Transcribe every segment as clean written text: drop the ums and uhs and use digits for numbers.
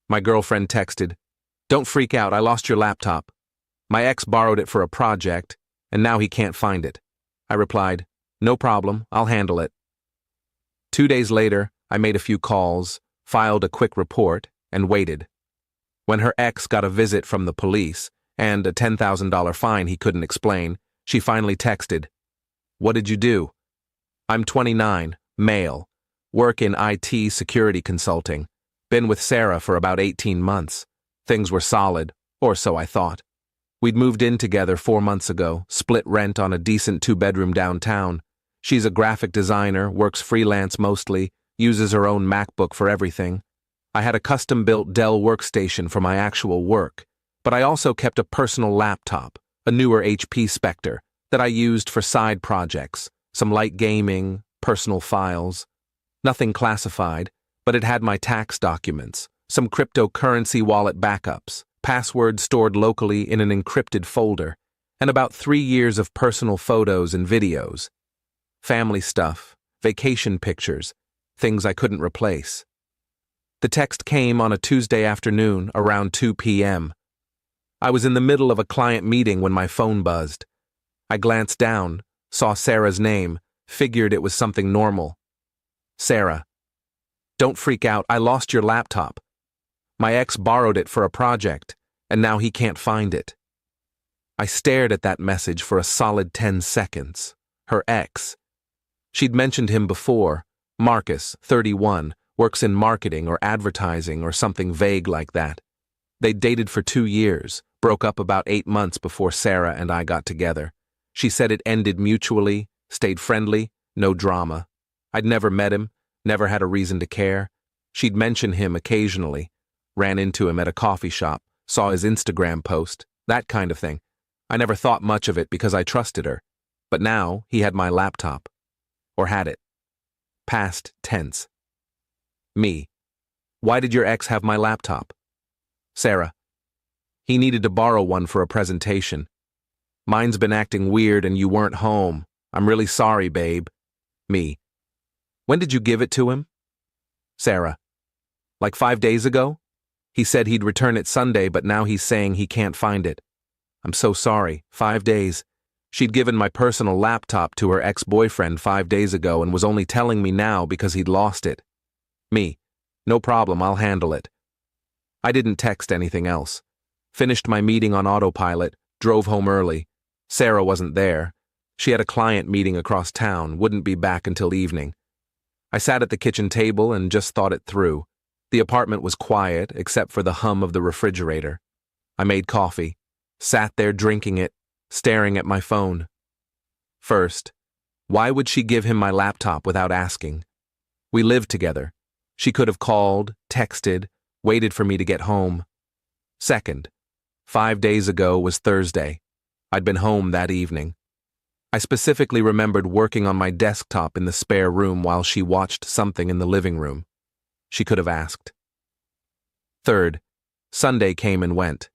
My girlfriend texted, "Don't freak out, I lost your laptop. My ex borrowed it for a project, and now he can't find it." I replied, "No problem, I'll handle it." 2 days later, I made a few calls, filed a quick report, and waited. When her ex got a visit from the police and a $10,000 fine he couldn't explain, she finally texted, "What did you do?" "I'm 29, male, work in IT security consulting. Been with Sarah for about 18 months. Things were solid, or so I thought. We'd moved in together 4 months ago, split rent on a decent 2-bedroom downtown. She's a graphic designer, works freelance mostly, uses her own MacBook for everything. I had a custom-built Dell workstation for my actual work, but I also kept a personal laptop, a newer HP Spectre, that I used for side projects, some light gaming, personal files. Nothing classified, but it had my tax documents, some cryptocurrency wallet backups, passwords stored locally in an encrypted folder, and about 3 years of personal photos and videos. Family stuff, vacation pictures, things I couldn't replace. The text came on a Tuesday afternoon around 2 p.m. I was in the middle of a client meeting when my phone buzzed. I glanced down, saw Sarah's name, figured it was something normal. "Sarah, don't freak out, I lost your laptop. My ex borrowed it for a project, and now he can't find it." I stared at that message for a solid 10 seconds. Her ex. She'd mentioned him before. Marcus, 31, works in marketing or advertising or something vague like that. They'd dated for 2 years, broke up about 8 months before Sarah and I got together. She said it ended mutually, stayed friendly, no drama. I'd never met him, never had a reason to care. She'd mention him occasionally, ran into him at a coffee shop, saw his Instagram post, that kind of thing. I never thought much of it because I trusted her. But now he had my laptop. Or had it. Past tense. Me. "Why did your ex have my laptop?" Sarah. "He needed to borrow one for a presentation. Mine's been acting weird and you weren't home. I'm really sorry, babe." Me. "When did you give it to him?" Sarah. "Like 5 days ago? He said he'd return it Sunday, but now he's saying he can't find it. I'm so sorry. 5 days. She'd given my personal laptop to her ex-boyfriend 5 days ago and was only telling me now because he'd lost it." Me. "No problem, I'll handle it." I didn't text anything else. Finished my meeting on autopilot, drove home early. Sarah wasn't there. She had a client meeting across town, wouldn't be back until evening. I sat at the kitchen table and just thought it through. The apartment was quiet, except for the hum of the refrigerator. I made coffee, sat there drinking it, staring at my phone. First, why would she give him my laptop without asking? We lived together. She could have called, texted, waited for me to get home. Second, 5 days ago was Thursday. I'd been home that evening. I specifically remembered working on my desktop in the spare room while she watched something in the living room. She could have asked. Third, Sunday came and went.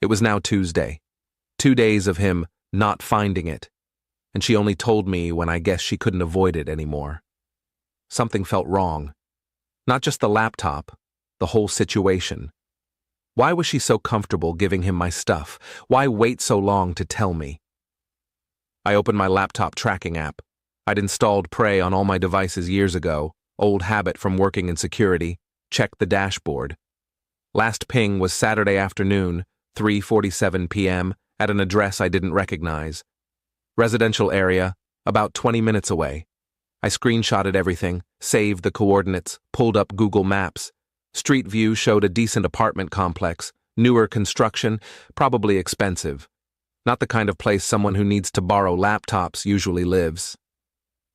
It was now Tuesday. 2 days of him not finding it, and she only told me when I guess she couldn't avoid it anymore. Something felt wrong. Not just the laptop, the whole situation. Why was she so comfortable giving him my stuff? Why wait so long to tell me? I opened my laptop tracking app. I'd installed Prey on all my devices years ago, old habit from working in security, checked the dashboard. Last ping was Saturday afternoon, 3:47 p.m., at an address I didn't recognize. Residential area, about 20 minutes away. I screenshotted everything, saved the coordinates, pulled up Google Maps. Street view showed a decent apartment complex, newer construction, probably expensive. Not the kind of place someone who needs to borrow laptops usually lives.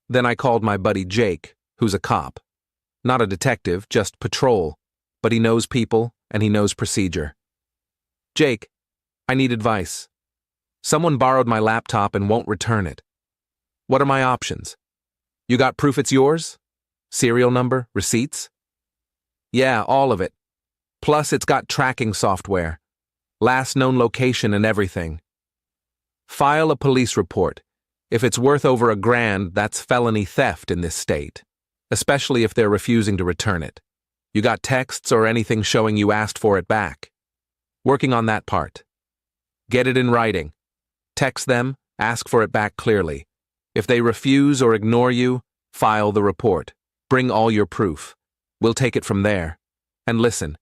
Then I called my buddy Jake, who's a cop. Not a detective, just patrol, but he knows people and he knows procedure. "Jake, I need advice. Someone borrowed my laptop and won't return it. What are my options? You got proof it's yours? Serial number, receipts?" "Yeah, all of it. Plus it's got tracking software. Last known location and everything. File a police report. If it's worth over $1,000, that's felony theft in this state, especially if they're refusing to return it. You got texts or anything showing you asked for it back? Working on that part. Get it in writing. Text them, ask for it back clearly. If they refuse or ignore you, file the report. Bring all your proof. We'll take it from there. And listen,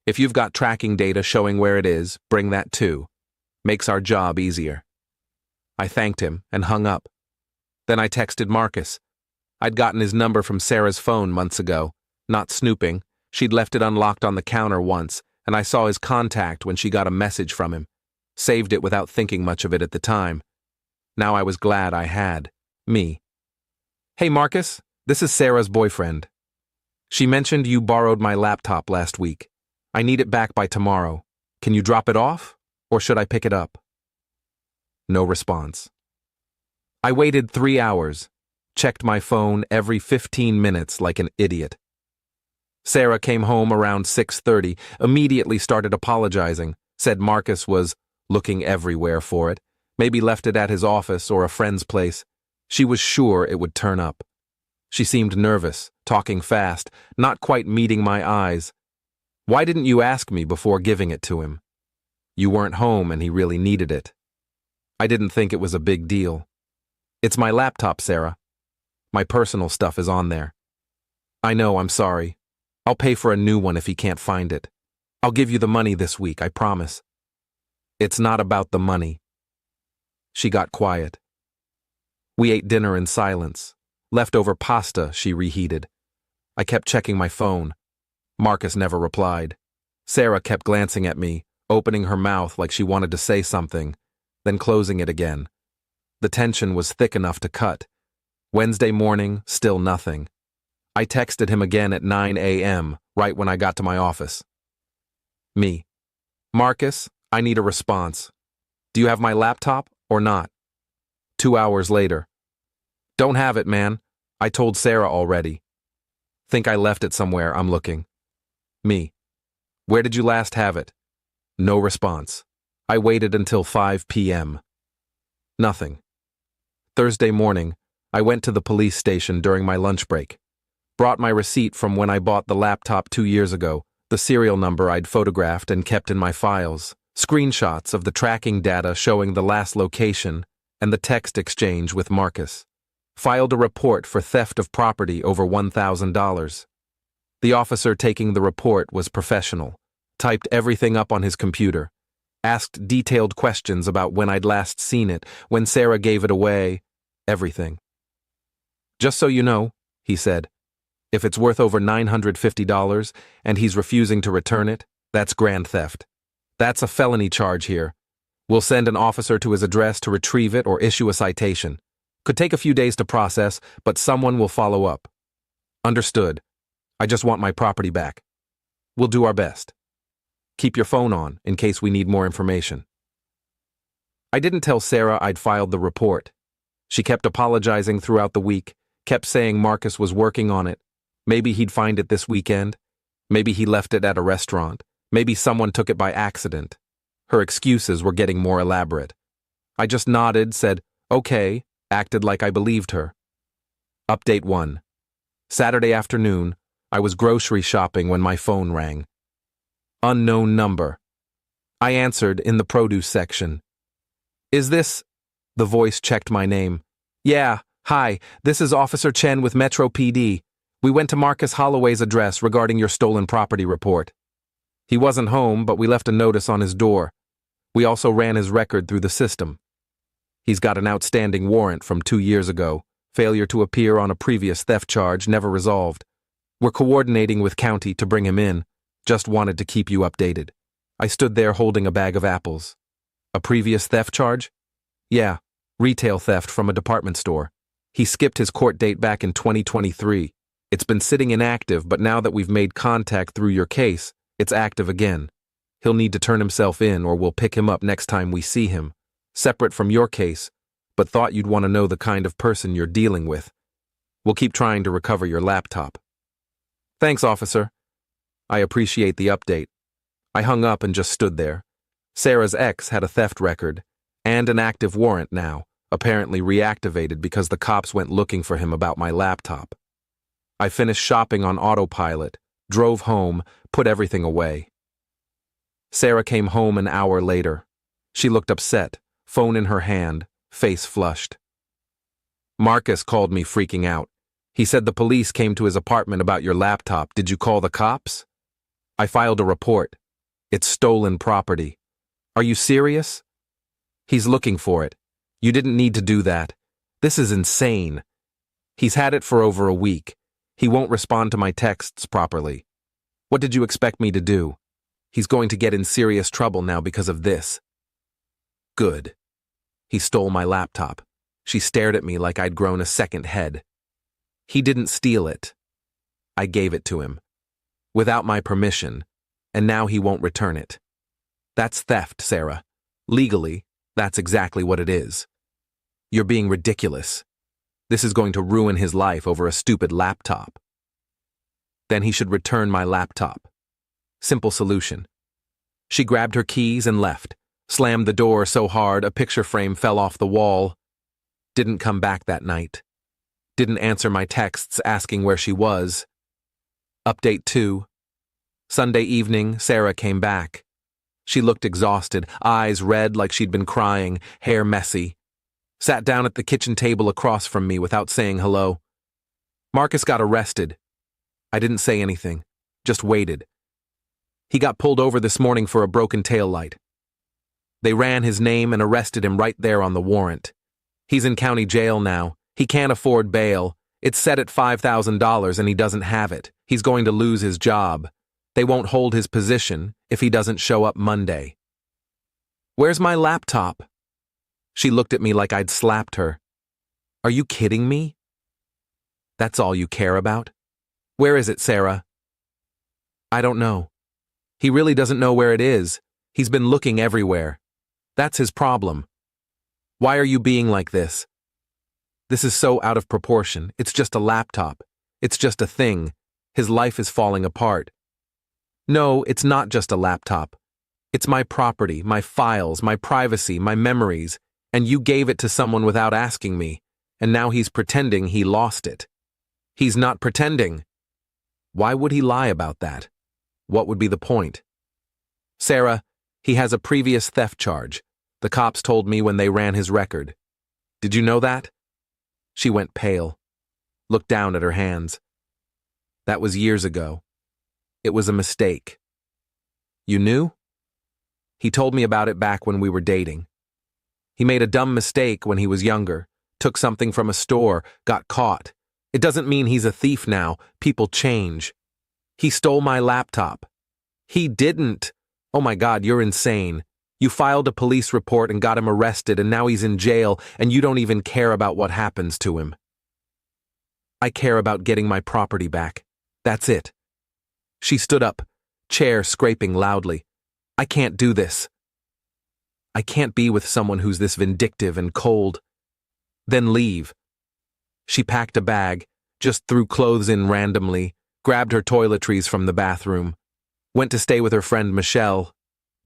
if you've got tracking data showing where it is, bring that too. Makes our job easier. I thanked him and hung up. Then I texted Marcus. I'd gotten his number from Sarah's phone months ago. Not snooping. She'd left it unlocked on the counter once, and I saw his contact when she got a message from him. Saved it without thinking much of it at the time. Now I was glad I had. Me. Hey Marcus, this is Sarah's boyfriend. She mentioned you borrowed my laptop last week. I need it back by tomorrow. Can you drop it off, or should I pick it up? No response. I waited 3 hours, checked my phone every 15 minutes like an idiot. Sarah came home around 6:30, immediately started apologizing, said Marcus was looking everywhere for it, maybe left it at his office or a friend's place. She was sure it would turn up. She seemed nervous, talking fast, not quite meeting my eyes. Why didn't you ask me before giving it to him? You weren't home and he really needed it. I didn't think it was a big deal. It's my laptop, Sarah. My personal stuff is on there. I know, I'm sorry. I'll pay for a new one if he can't find it. I'll give you the money this week, I promise. It's not about the money. She got quiet. We ate dinner in silence. Leftover pasta she reheated. I kept checking my phone. Marcus never replied. Sarah kept glancing at me, opening her mouth like she wanted to say something, then closing it again. The tension was thick enough to cut. Wednesday morning, still nothing. I texted him again at 9 a.m., right when I got to my office. Me. Marcus, I need a response. Do you have my laptop or not? 2 hours later. Don't have it, man. I told Sarah already. Think I left it somewhere, I'm looking. Me. Where did you last have it? No response. I waited until 5 p.m. Nothing. Thursday morning, I went to the police station during my lunch break. Brought my receipt from when I bought the laptop 2 years ago, the serial number I'd photographed and kept in my files, screenshots of the tracking data showing the last location, and the text exchange with Marcus. Filed a report for theft of property over $1,000. The officer taking the report was professional, typed everything up on his computer, asked detailed questions about when I'd last seen it, when Sarah gave it away, everything. Just so you know, he said, if it's worth over $950 and he's refusing to return it, that's grand theft. That's a felony charge here. We'll send an officer to his address to retrieve it or issue a citation. Could take a few days to process, but someone will follow up. Understood. I just want my property back. We'll do our best. Keep your phone on in case we need more information. I didn't tell Sarah I'd filed the report. She kept apologizing throughout the week, kept saying Marcus was working on it. Maybe he'd find it this weekend. Maybe he left it at a restaurant. Maybe someone took it by accident. Her excuses were getting more elaborate. I just nodded, said, okay, acted like I believed her. Update 1. Saturday afternoon, I was grocery shopping when my phone rang. Unknown number. I answered in the produce section. Is this? The voice checked my name. Yeah, hi, this is Officer Chen with Metro PD. We went to Marcus Holloway's address regarding your stolen property report. He wasn't home, but we left a notice on his door. We also ran his record through the system. He's got an outstanding warrant from 2 years ago, failure to appear on a previous theft charge never resolved. We're coordinating with county to bring him in. Just wanted to keep you updated. I stood there holding a bag of apples. A previous theft charge? Yeah, retail theft from a department store. He skipped his court date back in 2023. It's been sitting inactive, but now that we've made contact through your case, it's active again. He'll need to turn himself in or we'll pick him up next time we see him. Separate from your case, but thought you'd want to know the kind of person you're dealing with. We'll keep trying to recover your laptop. Thanks, officer. I appreciate the update. I hung up and just stood there. Sarah's ex had a theft record and an active warrant now, apparently reactivated because the cops went looking for him about my laptop. I finished shopping on autopilot, drove home, put everything away. Sarah came home an hour later. She looked upset, phone in her hand, face flushed. Marcus called me freaking out. He said the police came to his apartment about your laptop. Did you call the cops? I filed a report. It's stolen property. Are you serious? He's looking for it. You didn't need to do that. This is insane. He's had it for over a week. He won't respond to my texts properly. What did you expect me to do? He's going to get in serious trouble now because of this. Good. He stole my laptop. She stared at me like I'd grown a second head. He didn't steal it. I gave it to him. Without my permission, and now he won't return it. That's theft, Sarah. Legally, that's exactly what it is. You're being ridiculous. This is going to ruin his life over a stupid laptop. Then he should return my laptop. Simple solution. She grabbed her keys and left, slammed the door so hard a picture frame fell off the wall. Didn't come back that night. Didn't answer my texts asking where she was. Update 2. Sunday evening, Sarah came back. She looked exhausted, eyes red like she'd been crying, hair messy. Sat down at the kitchen table across from me without saying hello. Marcus got arrested. I didn't say anything, just waited. He got pulled over this morning for a broken taillight. They ran his name and arrested him right there on the warrant. He's in county jail now. He can't afford bail. It's set at $5,000 and he doesn't have it. He's going to lose his job. They won't hold his position if he doesn't show up Monday. Where's my laptop? She looked at me like I'd slapped her. Are you kidding me? That's all you care about? Where is it, Sarah? I don't know. He really doesn't know where it is. He's been looking everywhere. That's his problem. Why are you being like this? This is so out of proportion. It's just a laptop. It's just a thing. His life is falling apart. No, it's not just a laptop. It's my property, my files, my privacy, my memories, and you gave it to someone without asking me, and now he's pretending he lost it. He's not pretending. Why would he lie about that? What would be the point? Sarah, he has a previous theft charge. The cops told me when they ran his record. Did you know that? She went pale, looked down at her hands. That was years ago. It was a mistake. You knew? He told me about it back when we were dating. He made a dumb mistake when he was younger, took something from a store, got caught. It doesn't mean he's a thief now. People change. He stole my laptop. He didn't. Oh my God, you're insane. You filed a police report and got him arrested, and now he's in jail, and you don't even care about what happens to him. I care about getting my property back. That's it. She stood up, chair scraping loudly. I can't do this. I can't be with someone who's this vindictive and cold. Then leave. She packed a bag, just threw clothes in randomly, grabbed her toiletries from the bathroom, went to stay with her friend Michelle.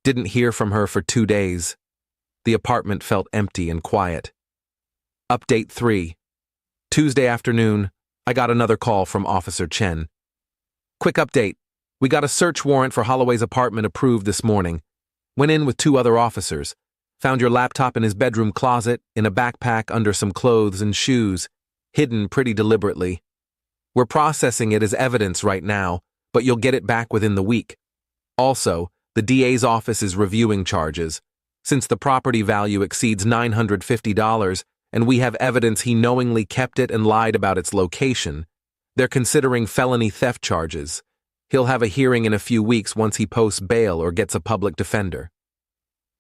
Didn't hear from her for 2 days. The apartment felt empty and quiet. Update 3. Tuesday afternoon, I got another call from Officer Chen. Quick update. We got a search warrant for Holloway's apartment approved this morning. Went in with 2 other officers. Found your laptop in his bedroom closet, in a backpack under some clothes and shoes, hidden pretty deliberately. We're processing it as evidence right now, but you'll get it back within the week. Also, the DA's office is reviewing charges. Since the property value exceeds $950 and we have evidence he knowingly kept it and lied about its location, they're considering felony theft charges. He'll have a hearing in a few weeks once he posts bail or gets a public defender.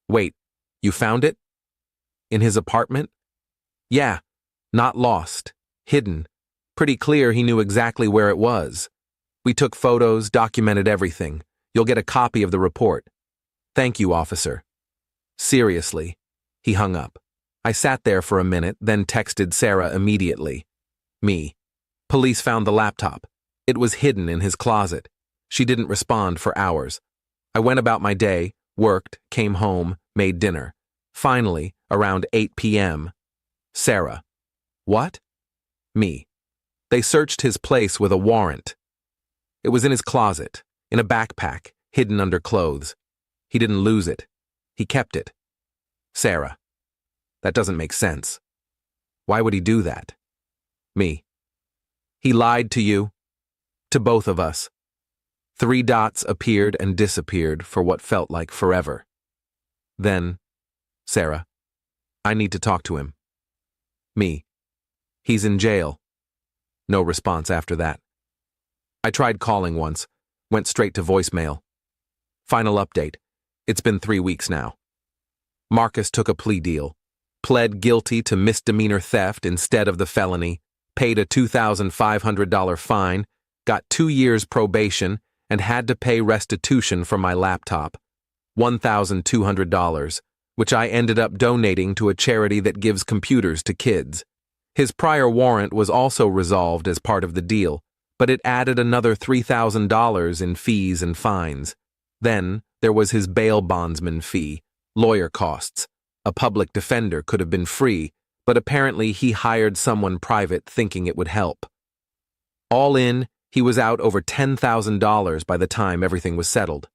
Wait, you found it? In his apartment? Yeah, not lost, hidden. Pretty clear he knew exactly where it was. We took photos, documented everything. You'll get a copy of the report. Thank you, officer. Seriously. He hung up. I sat there for a minute, then texted Sarah immediately. Me. Police found the laptop. It was hidden in his closet. She didn't respond for hours. I went about my day, worked, came home, made dinner. Finally, around 8 p.m. Sarah. What? Me. They searched his place with a warrant. It was in his closet, in a backpack, hidden under clothes. He didn't lose it. He kept it. Sarah. That doesn't make sense. Why would he do that? Me. He lied to you. To both of us. 3 dots appeared and disappeared for what felt like forever. Then, Sarah, I need to talk to him. Me. He's in jail. No response after that. I tried calling once, went straight to voicemail. Final update. It's been 3 weeks now. Marcus took a plea deal, pled guilty to misdemeanor theft instead of the felony, paid a $2,500 fine, got 2 years probation, and had to pay restitution for my laptop, $1,200, which I ended up donating to a charity that gives computers to kids. His prior warrant was also resolved as part of the deal, but it added another $3,000 in fees and fines. Then there was his bail bondsman fee, lawyer costs. A public defender could have been free, but apparently he hired someone private thinking it would help. All in, he was out over $10,000 by the time everything was settled.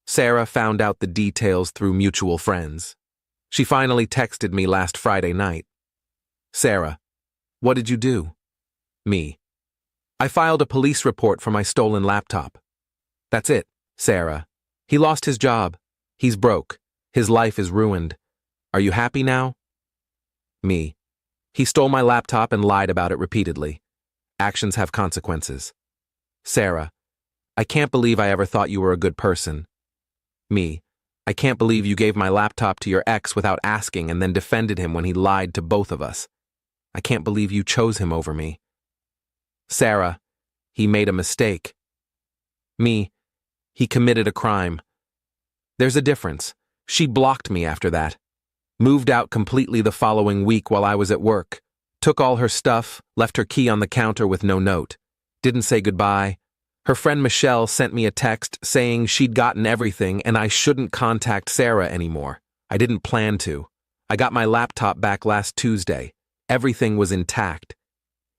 Sarah found out the details through mutual friends. She finally texted me last Friday night. Sarah, what did you do? Me. I filed a police report for my stolen laptop. That's it, Sarah. He lost his job. He's broke. His life is ruined. Are you happy now? Me. He stole my laptop and lied about it repeatedly. Actions have consequences. Sarah. I can't believe I ever thought you were a good person. Me. I can't believe you gave my laptop to your ex without asking and then defended him when he lied to both of us. I can't believe you chose him over me. Sarah. He made a mistake. Me. He committed a crime. There's a difference. She blocked me after that. Moved out completely the following week while I was at work. Took all her stuff, left her key on the counter with no note. Didn't say goodbye. Her friend Michelle sent me a text saying she'd gotten everything and I shouldn't contact Sarah anymore. I didn't plan to. I got my laptop back last Tuesday. Everything was intact.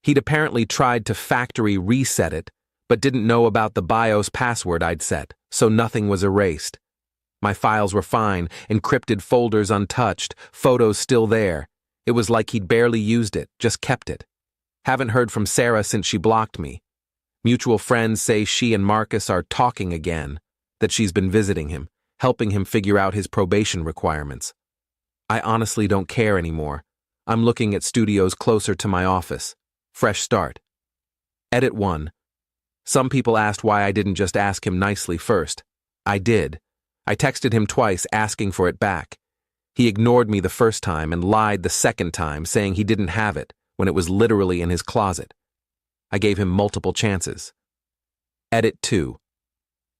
He'd apparently tried to factory reset it, but didn't know about the BIOS password I'd set, so nothing was erased. My files were fine, encrypted folders untouched, photos still there. It was like he'd barely used it, just kept it. Haven't heard from Sarah since she blocked me. Mutual friends say she and Marcus are talking again, that she's been visiting him, helping him figure out his probation requirements. I honestly don't care anymore. I'm looking at studios closer to my office. Fresh start. Edit 1. Some people asked why I didn't just ask him nicely first. I did. I texted him twice asking for it back. He ignored me the first time and lied the second time saying he didn't have it when it was literally in his closet. I gave him multiple chances. Edit 2.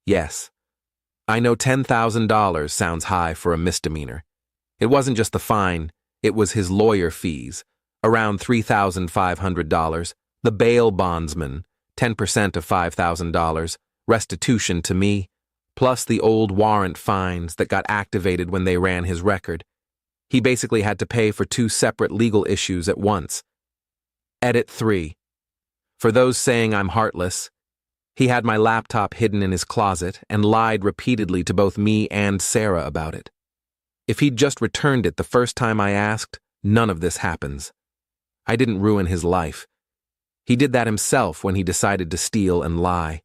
Yes. I know $10,000 sounds high for a misdemeanor. It wasn't just the fine, it was his lawyer fees, around $3,500, the bail bondsman, 10% of $5,000, restitution to me, plus the old warrant fines that got activated when they ran his record. He basically had to pay for 2 separate legal issues at once. Edit 3. For those saying I'm heartless, he had my laptop hidden in his closet and lied repeatedly to both me and Sarah about it. If he'd just returned it the first time I asked, none of this happens. I didn't ruin his life. He did that himself when he decided to steal and lie.